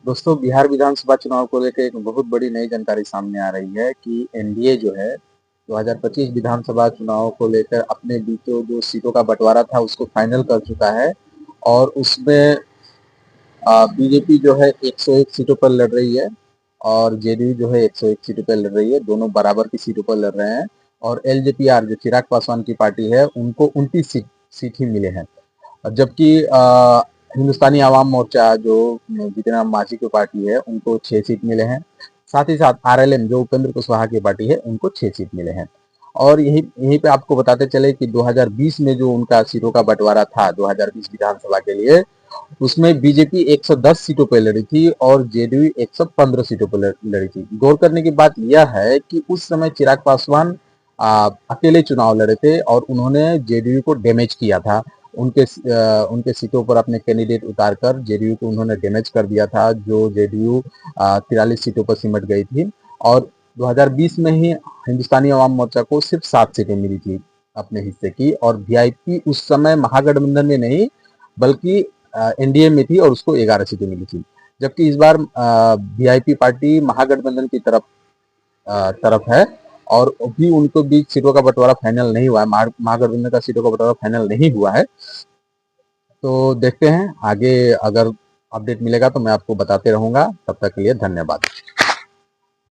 दोस्तों, बिहार विधानसभा चुनाव को लेकर एक बहुत बड़ी नई जानकारी सामने आ रही है कि एनडीए जो है 2025 विधानसभा चुनाव को लेकर अपने बीचों जो सीटों का बंटवारा था उसको फाइनल कर चुका है। और उसमें बीजेपी जो है 101 सीटों पर लड़ रही है और जेडीयू जो है 101 सीटों पर लड़ रही है। दोनों बराबर की सीटों पर लड़ रहे हैं। और एलजेपीआर जो चिराग पासवान की पार्टी है उनको 29 सीट ही मिले हैं। जबकि हिंदुस्तानी आवाम मोर्चा जो जितना मांझी की पार्टी है उनको 6 सीट मिले हैं। साथ ही साथ आरएलएम जो उपेंद्र कुशवाहा की पार्टी है उनको 6 सीट मिले हैं। और यही यहीं पे आपको बताते चले कि 2020 में जो उनका सीटों का बंटवारा था 2020 विधानसभा के लिए, उसमें बीजेपी 110 सीटों पर लड़ी थी और जेडीयू 115 सीटों पर लड़ी थी। गौर करने की बात यह है कि उस समय चिराग पासवान अकेले चुनाव लड़े थे और उन्होंने जेडीयू को डैमेज किया था। उनके सीटों पर अपने कैंडिडेट उतारकर जेडीयू को उन्होंने डैमेज कर दिया था, जो जेडीयू 43 सीटों पर सिमट गई थी। और 2020 में ही हिंदुस्तानी अवाम मोर्चा को सिर्फ 7 सीटें मिली थी अपने हिस्से की। और वीआईपी उस समय महागठबंधन में नहीं बल्कि एनडीए में थी और उसको 11 सीटें मिली थी। जबकि इस बार वीआईपी पार्टी महागठबंधन की तरफ है और अभी उनको बीच सीटों का बंटवारा फाइनल नहीं हुआ है। महागठबंधन का सीटों का बंटवारा फाइनल नहीं हुआ है। तो देखते हैं आगे, अगर अपडेट मिलेगा तो मैं आपको बताते रहूंगा। तब तक के लिए धन्यवाद।